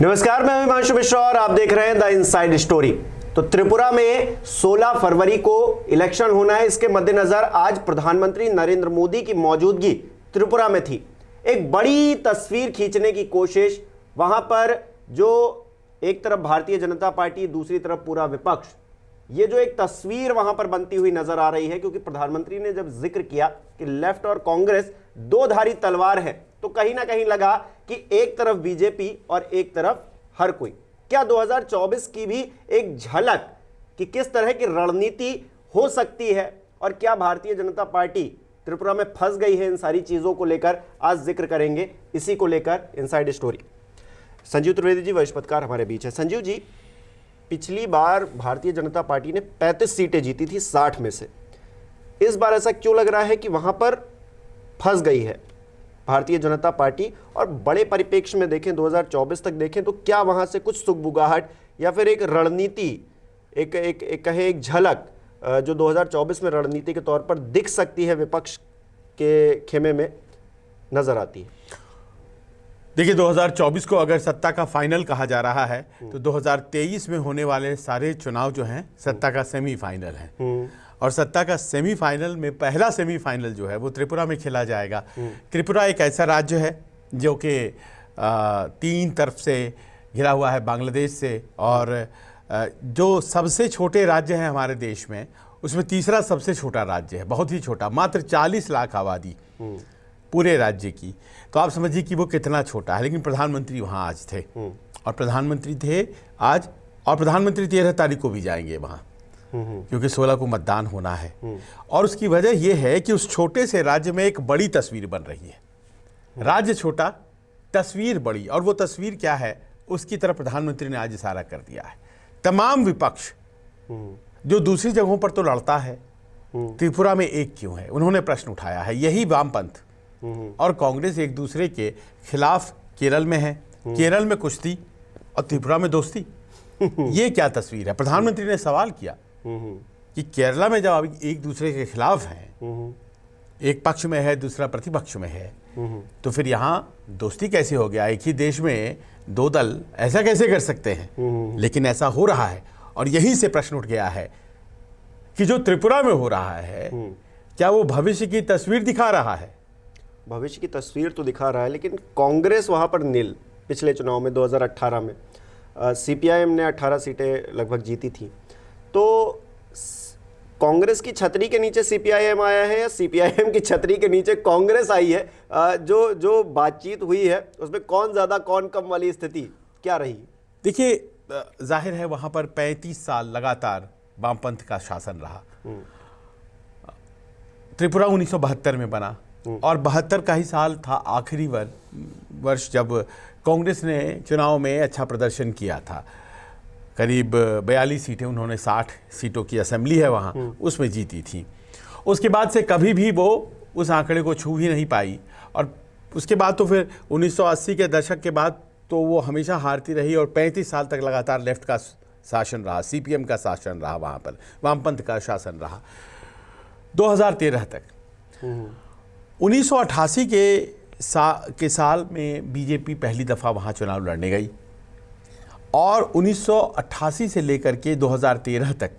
नमस्कार, मैं हिमांशु मिश्रा और आप देख रहे हैं द इनसाइड स्टोरी। तो त्रिपुरा में 16 फरवरी को इलेक्शन होना है। इसके मद्देनजर आज प्रधानमंत्री नरेंद्र मोदी की मौजूदगी त्रिपुरा में थी। एक बड़ी तस्वीर खींचने की कोशिश वहां पर, जो एक तरफ भारतीय जनता पार्टी, दूसरी तरफ पूरा विपक्ष, ये जो एक तस्वीर वहां पर बनती हुई नजर आ रही है। क्योंकि प्रधानमंत्री ने जब जिक्र किया कि लेफ्ट और कांग्रेस दो धारी तलवार है, तो कहीं ना कहीं लगा कि एक तरफ बीजेपी और एक तरफ हर कोई। क्या 2024 की भी एक झलक कि किस तरह की रणनीति हो सकती है और क्या भारतीय जनता पार्टी त्रिपुरा में फंस गई है, इन सारी चीजों को लेकर आज जिक्र करेंगे। इसी को लेकर इनसाइड स्टोरी। संजीव त्रिवेदी जी वरिष्ठ पत्रकार हमारे बीच है। संजीव जी, पिछली बार भारतीय जनता पार्टी ने 35 सीटें जीती थी 60 में से। इस बार ऐसा क्यों लग रहा है कि वहां पर फंस गई है भारतीय जनता पार्टी? और बड़े परिप्रेक्ष्य में देखें, 2024 तक देखें, तो क्या वहां से कुछ सुगबुगाहट या फिर एक रणनीति, एक झलक जो 2024 में रणनीति के तौर पर दिख सकती है विपक्ष के खेमे में, नजर आती है? देखिए, 2024 को अगर सत्ता का फाइनल कहा जा रहा है तो 2023 में होने वाले सारे चुनाव जो हैं सत्ता का सेमीफाइनल है। और सत्ता का सेमीफाइनल में पहला सेमीफाइनल जो है वो त्रिपुरा में खेला जाएगा। त्रिपुरा एक ऐसा राज्य है जो कि 3 तरफ से घिरा हुआ है बांग्लादेश से, और जो सबसे छोटे राज्य हैं हमारे देश में, उसमें तीसरा सबसे छोटा राज्य है, बहुत ही छोटा, मात्र 40 लाख आबादी पूरे राज्य की। तो आप समझिए कि वो कितना छोटा है। लेकिन प्रधानमंत्री वहाँ आज थे, और प्रधानमंत्री थे आज, और प्रधानमंत्री 13 तारीख को भी जाएंगे वहाँ, क्योंकि 16 को मतदान होना है। और उसकी वजह यह है कि उस छोटे से राज्य में एक बड़ी तस्वीर बन रही है। राज्य छोटा, तस्वीर बड़ी, और वो तस्वीर क्या है उसकी तरफ प्रधानमंत्री ने आज इशारा कर दिया है। तमाम विपक्ष जो दूसरी जगहों पर तो लड़ता है, त्रिपुरा में एक क्यों है, उन्होंने प्रश्न उठाया है। यही वामपंथ और कांग्रेस एक दूसरे के खिलाफ केरल में है, केरल में कुश्ती और त्रिपुरा में दोस्ती। ये क्या तस्वीर है? प्रधानमंत्री ने सवाल किया कि केरला में जब आप एक दूसरे के खिलाफ हैं, एक पक्ष में है दूसरा प्रतिपक्ष में है, तो फिर यहाँ दोस्ती कैसे हो गया? एक ही देश में दो दल ऐसा कैसे कर सकते हैं? लेकिन ऐसा हो रहा है, और यहीं से प्रश्न उठ गया है कि जो त्रिपुरा में हो रहा है क्या वो भविष्य की तस्वीर दिखा रहा है? भविष्य की तस्वीर तो दिखा रहा है, लेकिन कांग्रेस वहां पर नील। पिछले चुनाव में 2018 में सीपीआईएम ने 18 सीटें लगभग जीती थी। तो कांग्रेस की छतरी के नीचे सीपीआईएम आया है या सीपीआईएम की छतरी के नीचे कांग्रेस आई है? जो बातचीत हुई है उसमें कौन ज्यादा कौन कम वाली स्थिति क्या रही? देखिए, जाहिर है वहां पर 35 साल लगातार वामपंथ का शासन रहा। त्रिपुरा 1972 में बना, और 72 का ही साल था आखिरी वर्ष जब कांग्रेस ने चुनाव में अच्छा प्रदर्शन किया था। करीब 42 सीटें, उन्होंने 60 सीटों की असेंबली है वहाँ, उसमें जीती थी। उसके बाद से कभी भी वो उस आंकड़े को छू ही नहीं पाई, और उसके बाद तो फिर 1980 के दशक के बाद तो वो हमेशा हारती रही, और 35 साल तक लगातार लेफ्ट का शासन रहा, सीपीएम का शासन रहा, वहाँ पर वामपंथ का शासन रहा 2013 तक। 1988 के साल में बीजेपी पहली दफ़ा वहाँ चुनाव लड़ने गई, और 1988 से लेकर के 2013 तक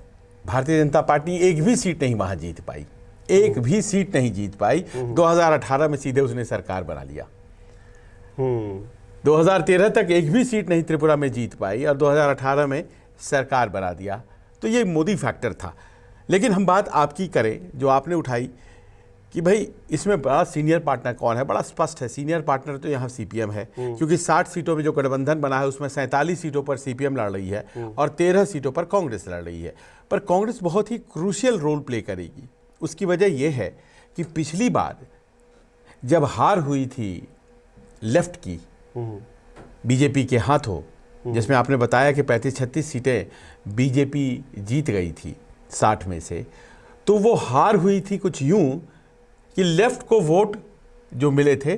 भारतीय जनता पार्टी एक भी सीट नहीं वहाँ जीत पाई, एक भी सीट नहीं जीत पाई। 2018 में सीधे उसने सरकार बना लिया। 2013 तक एक भी सीट नहीं त्रिपुरा में जीत पाई, और 2018 में सरकार बना दिया। तो ये मोदी फैक्टर था। लेकिन हम बात आपकी करें जो आपने उठाई कि भाई इसमें बड़ा सीनियर पार्टनर कौन है, बड़ा स्पष्ट है। सीनियर पार्टनर तो यहाँ सीपीएम है, क्योंकि 60 सीटों में जो गठबंधन बना है उसमें 47 सीटों पर सीपीएम लड़ रही है और 13 सीटों पर कांग्रेस लड़ रही है। पर कांग्रेस बहुत ही क्रूशियल रोल प्ले करेगी। उसकी वजह यह है कि पिछली बार जब हार हुई थी लेफ्ट की बीजेपी के हाथों, जिसमें आपने बताया कि 35-36 सीटें बीजेपी जीत गई थी 60 में से, तो वो हार हुई थी कुछ यूं कि लेफ्ट को वोट जो मिले थे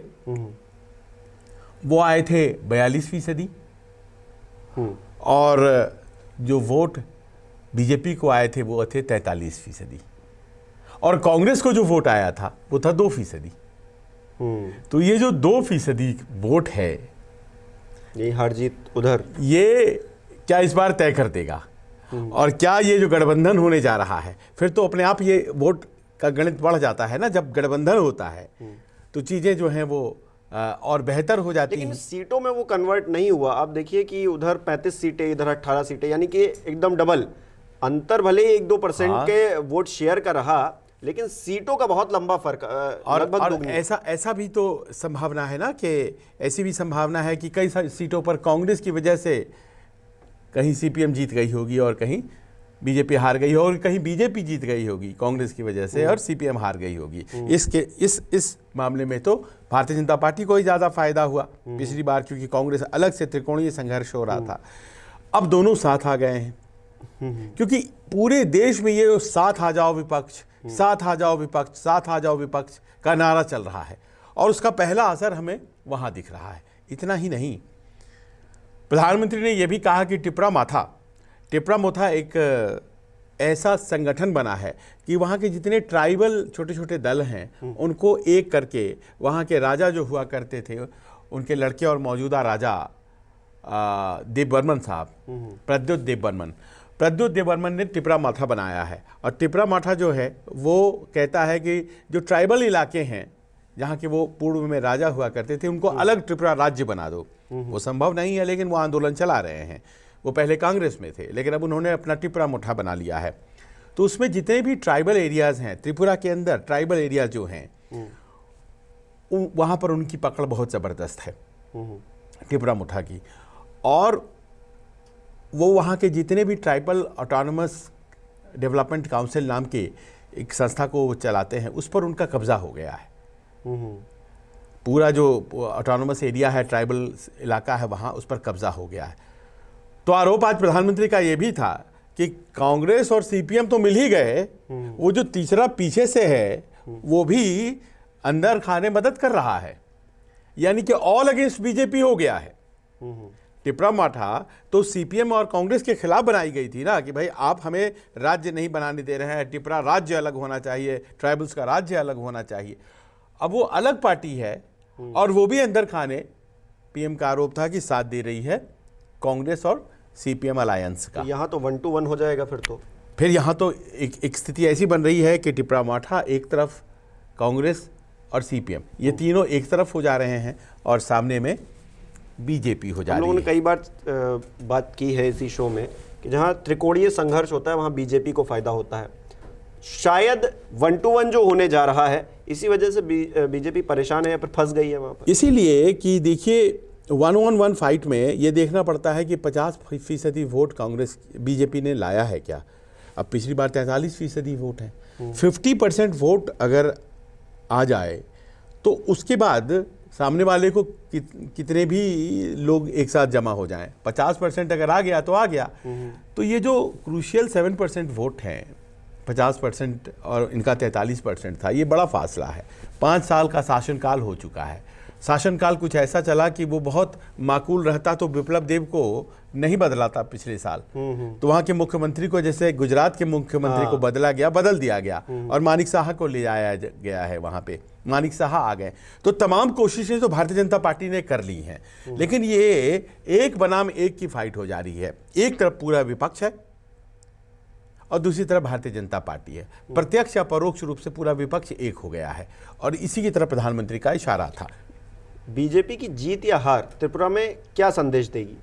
वो आए थे 42%, और जो वोट बीजेपी को आए थे वो थे 43%, और कांग्रेस को जो वोट आया था वो था 2%। तो ये जो 2% वोट है ये हार जीत उधर, ये क्या इस बार तय कर देगा? और क्या ये जो गठबंधन होने जा रहा है, फिर तो अपने आप ये वोट का गणित बढ़ जाता है ना। जब गठबंधन होता है तो चीज़ें जो हैं वो और बेहतर हो जाती लेकिन हैं। सीटों में वो कन्वर्ट नहीं हुआ। आप देखिए कि उधर 35 सीटें, इधर 18 सीटें, यानी कि एकदम डबल अंतर। भले 1-2% के वोट शेयर का रहा, लेकिन सीटों का बहुत लंबा फर्क, लगभग और दुगनी। ऐसा भी तो संभावना है ना कि ऐसी भी संभावना है कि कई सारी सीटों पर कांग्रेस की वजह से कहीं सीपीएम जीत गई होगी और कहीं बीजेपी हार गई होगी, और कहीं बीजेपी जीत गई होगी कांग्रेस की वजह से और सीपीएम हार गई होगी। इस मामले में तो भारतीय जनता पार्टी को ही ज़्यादा फायदा हुआ पिछली बार, क्योंकि कांग्रेस अलग से त्रिकोणीय संघर्ष हो रहा था। अब दोनों साथ आ गए हैं, क्योंकि पूरे देश में ये साथ आ जाओ विपक्ष, साथ आ जाओ विपक्ष, साथ आ जाओ विपक्ष का नारा चल रहा है, और उसका पहला असर हमें वहाँ दिख रहा है। इतना ही नहीं, प्रधानमंत्री ने यह भी कहा कि टिपरा मोथा एक ऐसा संगठन बना है कि वहाँ के जितने ट्राइबल छोटे छोटे दल हैं उनको एक करके, वहाँ के राजा जो हुआ करते थे उनके लड़के और मौजूदा राजा देव बर्मन साहब, प्रद्योत देव बर्मन ने टिपरा माथा बनाया है। और टिपरा माथा जो है वो कहता है कि जो ट्राइबल इलाके हैं जहाँ के वो पूर्व में राजा हुआ करते थे, उनको अलग त्रिपुरा राज्य बना दो। वो संभव नहीं है, लेकिन वो आंदोलन चला रहे हैं। वो पहले कांग्रेस में थे, लेकिन अब उन्होंने अपना टिपरा मुठा बना लिया है। तो उसमें जितने भी ट्राइबल एरियाज हैं त्रिपुरा के अंदर, ट्राइबल एरिया जो हैं वहाँ पर उनकी पकड़ बहुत ज़बरदस्त है टिपरा मुठा की। और वो वहाँ के जितने भी ट्राइबल ऑटोनमस डेवलपमेंट काउंसिल नाम के एक संस्था को वो चलाते हैं, उस पर उनका कब्जा हो गया है। पूरा जो ऑटोनमस एरिया है, ट्राइबल इलाका है, वहाँ उस पर कब्जा हो गया है। तो आरोप आज प्रधानमंत्री का ये भी था कि कांग्रेस और सीपीएम तो मिल ही गए, वो जो तीसरा पीछे से है वो भी अंदर खाने मदद कर रहा है, यानी कि ऑल अगेंस्ट बीजेपी हो गया है। टिपरा माठा तो सीपीएम और कांग्रेस के खिलाफ बनाई गई थी ना, कि भाई आप हमें राज्य नहीं बनाने दे रहे हैं, टिपरा राज्य अलग होना चाहिए, ट्राइबल्स का राज्य अलग होना चाहिए। अब वो अलग पार्टी है और वो भी अंदर खाने, पीएम का आरोप था कि साथ दे रही है कांग्रेस और सीपीएम अलायंस का। यहाँ तो 1-to-1 हो जाएगा फिर यहाँ तो एक स्थिति ऐसी बन रही है कि टिपरा माठा एक तरफ, कांग्रेस और सीपीएम ये तीनों एक तरफ हो जा रहे हैं और सामने में बीजेपी हो जा रही है। हम लोगों ने कई बार बात की है इसी शो में कि जहाँ त्रिकोणीय संघर्ष होता है वहाँ बीजेपी को फायदा होता है। शायद 1-to-1 जो होने जा रहा है, इसी वजह से बीजेपी परेशान है या फिर फंस गई है वहाँ पर। इसीलिए कि देखिए 1-on-1 फाइट में ये देखना पड़ता है कि 50% वोट कांग्रेस बीजेपी ने लाया है क्या। अब पिछली बार 43% वोट है। 50% वोट अगर आ जाए तो उसके बाद सामने वाले को कितने भी लोग एक साथ जमा हो जाएं, 50% अगर आ गया तो आ गया। तो ये जो क्रूशियल 7% वोट हैं, 50% और इनका 43% था, ये बड़ा फासला है। 5 साल का शासनकाल हो चुका है। शासनकाल कुछ ऐसा चला कि वो बहुत माकूल रहता तो विप्लव देव को नहीं बदला था पिछले साल। तो वहाँ के मुख्यमंत्री को, जैसे गुजरात के मुख्यमंत्री को बदल दिया गया और मानिक साहा को ले आया गया है। वहाँ पे मानिक साहा आ गए। तो तमाम कोशिशें तो भारतीय जनता पार्टी ने कर ली हैं, लेकिन ये एक बनाम एक की फाइट हो जा रही है। एक तरफ पूरा विपक्ष है और दूसरी तरफ भारतीय जनता पार्टी है। प्रत्यक्ष या परोक्ष रूप से पूरा विपक्ष एक हो गया है और इसी की तरफ प्रधानमंत्री का इशारा था। बीजेपी की जीत या हार त्रिपुरा में क्या संदेश देगी?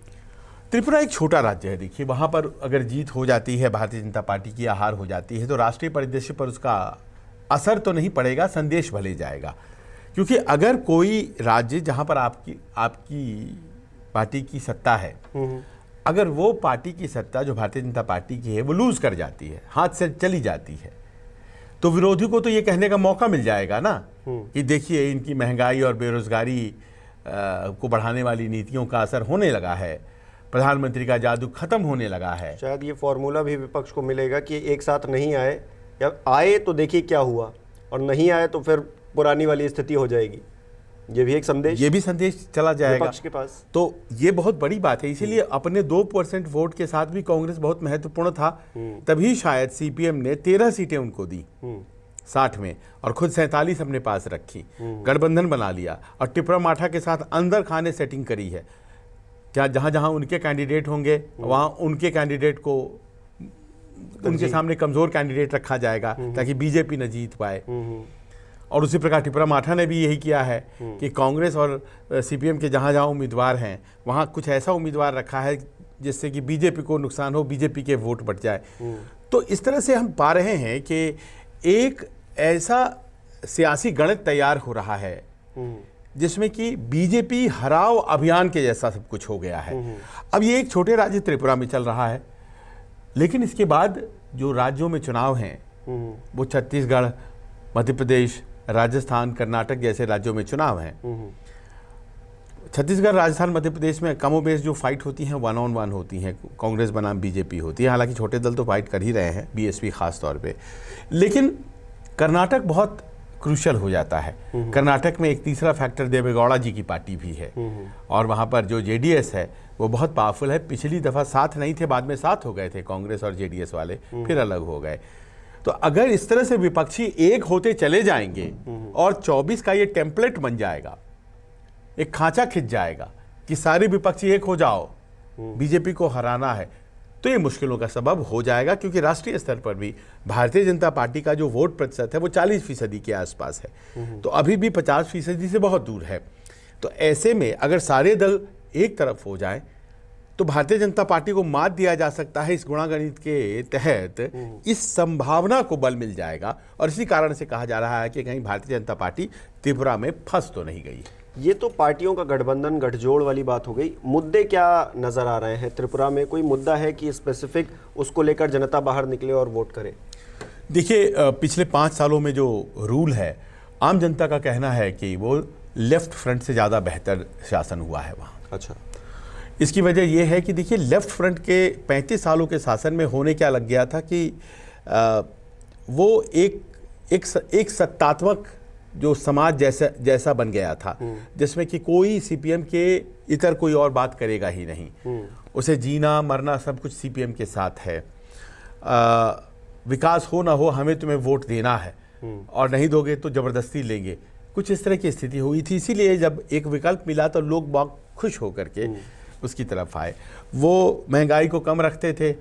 त्रिपुरा एक छोटा राज्य है। देखिए, वहाँ पर अगर जीत हो जाती है भारतीय जनता पार्टी की या हार हो जाती है तो राष्ट्रीय परिदृश्य पर उसका असर तो नहीं पड़ेगा, संदेश भले जाएगा। क्योंकि अगर कोई राज्य जहाँ पर आपकी पार्टी की सत्ता है, अगर वो पार्टी की सत्ता जो भारतीय जनता पार्टी की है वो लूज कर जाती है, हाथ से चली जाती है, तो विरोधी को तो ये कहने का मौका मिल जाएगा ना कि देखिए इनकी महंगाई और बेरोजगारी को बढ़ाने वाली नीतियों का असर होने लगा है, प्रधानमंत्री का जादू खत्म होने लगा है। शायद ये फॉर्मूला भी विपक्ष को मिलेगा कि एक साथ नहीं आए, या आए तो देखिए क्या हुआ, और नहीं आए तो फिर पुरानी वाली स्थिति हो जाएगी। ये भी एक संदेश, ये भी संदेश चला जाएगा विपक्ष के पास। तो ये बहुत बड़ी बात है। इसीलिए अपने 2% वोट के साथ भी कांग्रेस बहुत महत्वपूर्ण था। तभी शायद सीपीएम ने 13 सीटें उनको दी 60 में और खुद 47 अपने पास रखी, गठबंधन बना लिया और टिपरा माठा के साथ अंदर खाने सेटिंग करी है। क्या जहाँ जहाँ उनके कैंडिडेट होंगे वहाँ उनके कैंडिडेट को उनके सामने कमज़ोर कैंडिडेट रखा जाएगा ताकि बीजेपी न जीत पाए। और उसी प्रकार त्रिपुरा माठा ने भी यही किया है कि कांग्रेस और सीपीएम के जहाँ जहाँ उम्मीदवार हैं वहाँ कुछ ऐसा उम्मीदवार रखा है जिससे कि बीजेपी को नुकसान हो, बीजेपी के वोट बढ़ जाए। तो इस तरह से हम पा रहे हैं कि एक ऐसा सियासी गणित तैयार हो रहा है जिसमें कि बीजेपी हराओ अभियान के जैसा सब कुछ हो गया है। अब ये एक छोटे राज्य त्रिपुरा में चल रहा है, लेकिन इसके बाद जो राज्यों में चुनाव हैं वो छत्तीसगढ़, मध्य प्रदेश, राजस्थान, कर्नाटक जैसे राज्यों में चुनाव हैं। छत्तीसगढ़, राजस्थान, मध्य प्रदेश में कमोबेश जो फाइट होती हैं 1-on-1 होती हैं, कांग्रेस बनाम बीजेपी होती है। हालांकि छोटे दल तो फाइट कर ही रहे हैं, बीएसपी खास तौर पे, लेकिन कर्नाटक बहुत क्रूशल हो जाता है। कर्नाटक में एक तीसरा फैक्टर देवेगौड़ा जी की पार्टी भी है और वहाँ पर जो जेडीएस है वो बहुत पावरफुल है। पिछली दफ़ा साथ नहीं थे, बाद में साथ हो गए थे कांग्रेस और जेडीएस वाले, फिर अलग हो गए। तो अगर इस तरह से विपक्षी एक होते चले जाएंगे और 24 का ये टेम्पलेट बन जाएगा, एक खांचा खिंच जाएगा कि सारे विपक्षी एक हो जाओ, बीजेपी को हराना है, तो ये मुश्किलों का सबब हो जाएगा। क्योंकि राष्ट्रीय स्तर पर भी भारतीय जनता पार्टी का जो वोट प्रतिशत है वो 40% के आसपास है, तो अभी भी 50% से बहुत दूर है। तो ऐसे में अगर सारे दल एक तरफ हो जाएं तो भारतीय जनता पार्टी को मात दिया जा सकता है। इस गुणागणित के तहत इस संभावना को बल मिल जाएगा और इसी कारण से कहा जा रहा है कि कहीं भारतीय जनता पार्टी त्रिपुरा में फंस तो नहीं गई। ये तो पार्टियों का गठबंधन, गठजोड़ वाली बात हो गई। मुद्दे क्या नजर आ रहे हैं त्रिपुरा में? कोई मुद्दा है कि स्पेसिफिक उसको लेकर जनता बाहर निकले और वोट करे? देखिए, पिछले 5 सालों में जो रूल है, आम जनता का कहना है कि वो लेफ्ट फ्रंट से ज़्यादा बेहतर शासन हुआ है वहाँ। अच्छा, इसकी वजह यह है कि देखिए, लेफ्ट फ्रंट के 35 सालों के शासन में होने क्या लग गया था कि वो एक सत्तात्मक जो समाज जैसा बन गया था, जिसमें कि कोई सीपीएम के इतर कोई और बात करेगा ही नहीं। उसे जीना मरना सब कुछ सीपीएम के साथ है। विकास हो ना हो, हमें तुम्हें वोट देना है और नहीं दोगे तो जबरदस्ती लेंगे, कुछ इस तरह की स्थिति हुई थी। इसीलिए जब एक विकल्प मिला तो लोग बहुत खुश होकर के उसकी तरफ आए। वो महंगाई को कम रखते थे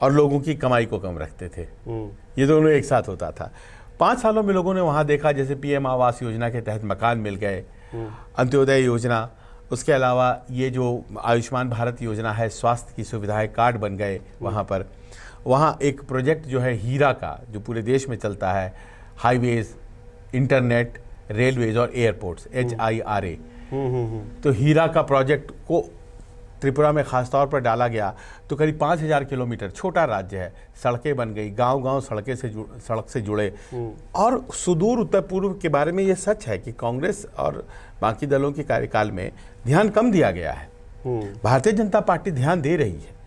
और लोगों की कमाई को कम रखते थे, ये दोनों एक साथ होता था। 5 सालों में लोगों ने वहाँ देखा, जैसे पीएम आवास योजना के तहत मकान मिल गए, अंत्योदय योजना, उसके अलावा ये जो आयुष्मान भारत योजना है, स्वास्थ्य की सुविधाएं, कार्ड बन गए वहाँ पर। वहाँ एक प्रोजेक्ट जो है हीरा का, जो पूरे देश में चलता है, हाईवेज, इंटरनेट, रेलवेज और एयरपोर्ट्स, HIRA, तो हीरा का प्रोजेक्ट को त्रिपुरा में खास तौर पर डाला गया। तो करीब 5000 किलोमीटर, छोटा राज्य है, सड़कें बन गई, गांव-गांव सड़क से जुड़े। और सुदूर उत्तर पूर्व के बारे में ये सच है कि कांग्रेस और बाकी दलों के कार्यकाल में ध्यान कम दिया गया है। भारतीय जनता पार्टी ध्यान दे रही है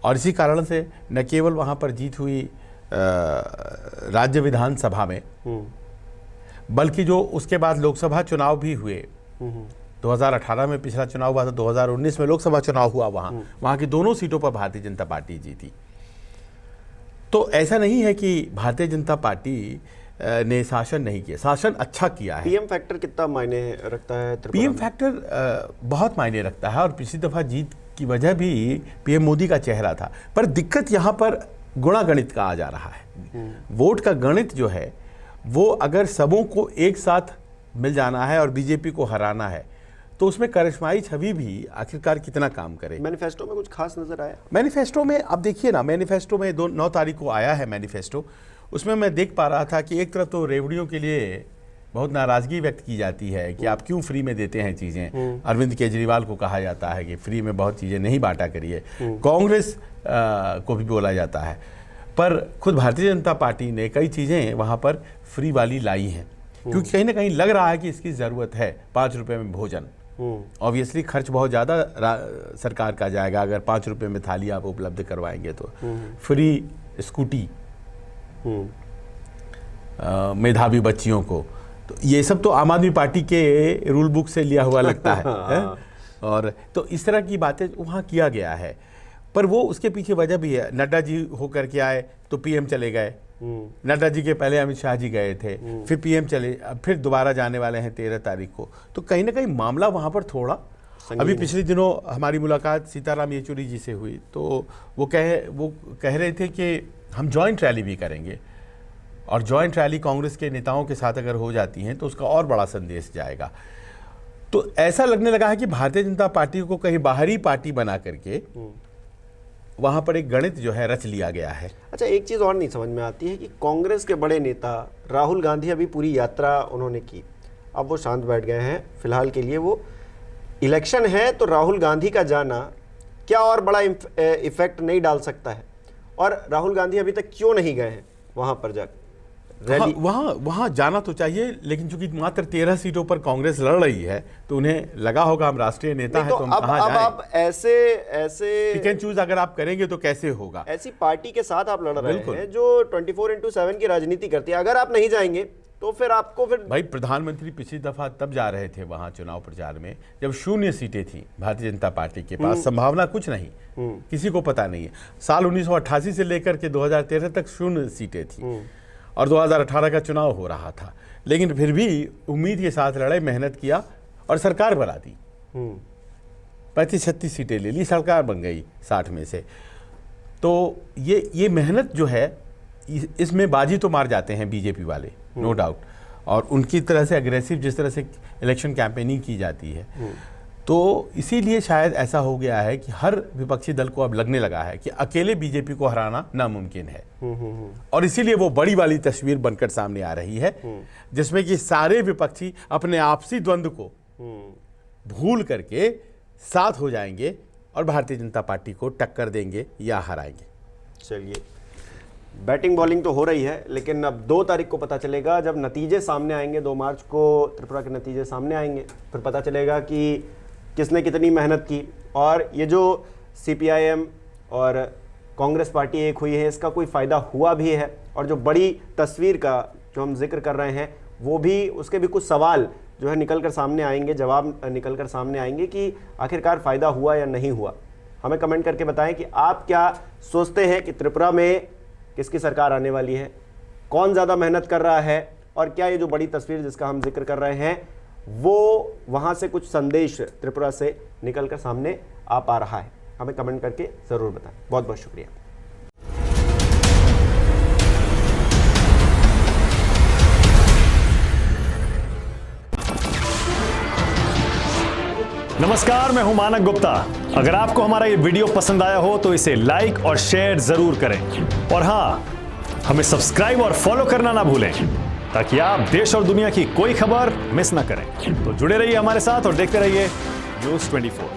और इसी कारण से न केवल वहाँ पर जीत हुई राज्य विधानसभा में, बल्कि जो उसके बाद लोकसभा चुनाव भी हुए। 2018 में पिछला चुनाव हुआ था, 2019 में लोकसभा चुनाव हुआ, वहाँ की दोनों सीटों पर भारतीय जनता पार्टी जीती। तो ऐसा नहीं है कि भारतीय जनता पार्टी ने शासन नहीं किया, शासन अच्छा किया है। पीएम फैक्टर कितना मायने रखता है? पीएम फैक्टर बहुत मायने रखता है और पिछली दफा जीत की वजह भी पीएम मोदी का चेहरा था। पर दिक्कत यहाँ पर गुणागणित का आ जा रहा है। वोट का गणित जो है वो अगर सबों को एक साथ मिल जाना है और बीजेपी को हराना है तो उसमें करिश्माई छवि भी आखिरकार कितना काम करे। मैनिफेस्टो में कुछ खास नजर आया? मैनिफेस्टो में अब देखिए ना, मैनिफेस्टो में 9 तारीख को आया है मैनिफेस्टो। उसमें मैं देख पा रहा था कि एक तरफ तो रेवड़ियों के लिए बहुत नाराज़गी व्यक्त की जाती है कि आप क्यों फ्री में देते हैं चीज़ें। अरविंद केजरीवाल को कहा जाता है कि फ्री में बहुत चीज़ें नहीं बांटा करिए। कांग्रेस को भी बोला जाता है, पर खुद भारतीय जनता पार्टी ने कई चीज़ें वहाँ पर फ्री वाली लाई हैं, क्योंकि कहीं ना कहीं लग रहा है कि इसकी ज़रूरत है। 5 रुपये में भोजन, ऑब्वियसली खर्च बहुत ज़्यादा सरकार का जाएगा अगर 5 रुपये में थाली आप उपलब्ध करवाएंगे तो। फ्री स्कूटी मेधावी बच्चियों को, तो ये सब तो आम आदमी पार्टी के रूल बुक से लिया हुआ लगता है। और तो इस तरह की बातें वहाँ किया गया है, पर वो उसके पीछे वजह भी है। नड्डा जी होकर के आए तो पीएम चले गए, नड्डा जी के पहले अमित शाह जी गए थे, फिर पीएम चले, फिर दोबारा जाने वाले हैं 13 तारीख को। तो कहीं ना कहीं मामला वहाँ पर थोड़ा अभी पिछले दिनों हमारी मुलाकात सीताराम येचुरी जी से हुई, तो वो कह रहे थे कि हम जॉइंट रैली भी करेंगे, और जॉइंट रैली कांग्रेस के नेताओं के साथ अगर हो जाती हैं तो उसका और बड़ा संदेश जाएगा। तो ऐसा लगने लगा है कि भारतीय जनता पार्टी को कहीं बाहरी पार्टी बना करके वहां पर एक गणित जो है रच लिया गया है। अच्छा, एक चीज़ और नहीं समझ में आती है कि कांग्रेस के बड़े नेता राहुल गांधी अभी पूरी यात्रा उन्होंने की, अब वो शांत बैठ गए हैं फिलहाल के लिए। वो इलेक्शन है तो राहुल गांधी का जाना क्या और बड़ा इफेक्ट नहीं डाल सकता है? और राहुल गांधी अभी तक क्यों नहीं गए हैं वहां पर जाकर रैली? वहाँ जाना तो चाहिए, लेकिन चूंकि मात्र 13 सीटों पर कांग्रेस लड़ रही है तो उन्हें लगा होगा हम राष्ट्रीय नेता हैं तो हम कहाँ जाएं। अब ऐसे पिक एंड चूज अगर आप करेंगे तो कैसे होगा? ऐसी पार्टी के साथ आप लड़ रहे हैं जो 24/7 की राजनीति करती है। अगर आप नहीं जाएंगे तो फिर आपको भाई, प्रधानमंत्री पिछली दफा तब जा रहे थे वहां चुनाव प्रचार में जब 0 सीटें थी भारतीय जनता पार्टी के पास, संभावना कुछ नहीं, किसी को पता नहीं है। साल 1988 से लेकर के 2013 तक 0 सीटें थी और 2018 का चुनाव हो रहा था, लेकिन फिर भी उम्मीद के साथ लड़े, मेहनत किया और सरकार बना दी। 35-36 सीटें ले ली, सरकार बन गई 60 में से। तो ये मेहनत जो है, इसमें बाजी तो मार जाते हैं बीजेपी वाले, नो डाउट, और उनकी तरह से अग्रेसिव जिस तरह से इलेक्शन कैंपेनिंग की जाती है, तो इसीलिए शायद ऐसा हो गया है कि हर विपक्षी दल को अब लगने लगा है कि अकेले बीजेपी को हराना नामुमकिन है। और इसीलिए वो बड़ी वाली तस्वीर बनकर सामने आ रही है जिसमें कि सारे विपक्षी अपने आपसी द्वंद्व को भूल करके साथ हो जाएंगे और भारतीय जनता पार्टी को टक्कर देंगे या हराएंगे। चलिए, बैटिंग बॉलिंग तो हो रही है, लेकिन अब 2 तारीख को पता चलेगा जब नतीजे सामने आएंगे। 2 मार्च को त्रिपुरा के नतीजे सामने आएंगे, फिर पता चलेगा कि किसने कितनी मेहनत की। और ये जो CPIM और कांग्रेस पार्टी एक हुई है, इसका कोई फ़ायदा हुआ भी है? और जो बड़ी तस्वीर का जो हम जिक्र कर रहे हैं, वो भी, उसके भी कुछ सवाल जो है निकल कर सामने आएंगे, जवाब निकल कर सामने आएंगे कि आखिरकार फ़ायदा हुआ या नहीं हुआ। हमें कमेंट करके बताएं कि आप क्या सोचते हैं कि त्रिपुरा में किसकी सरकार आने वाली है, कौन ज़्यादा मेहनत कर रहा है, और क्या ये जो बड़ी तस्वीर जिसका हम जिक्र कर रहे हैं वो वहाँ से कुछ संदेश त्रिपुरा से निकल कर सामने आ पा रहा है? हमें कमेंट करके ज़रूर बताएं। बहुत बहुत शुक्रिया। नमस्कार, मैं हूं मानक गुप्ता। अगर आपको हमारा ये वीडियो पसंद आया हो तो इसे लाइक और शेयर जरूर करें, और हाँ, हमें सब्सक्राइब और फॉलो करना ना भूलें ताकि आप देश और दुनिया की कोई खबर मिस ना करें। तो जुड़े रहिए हमारे साथ और देखते रहिए News 24।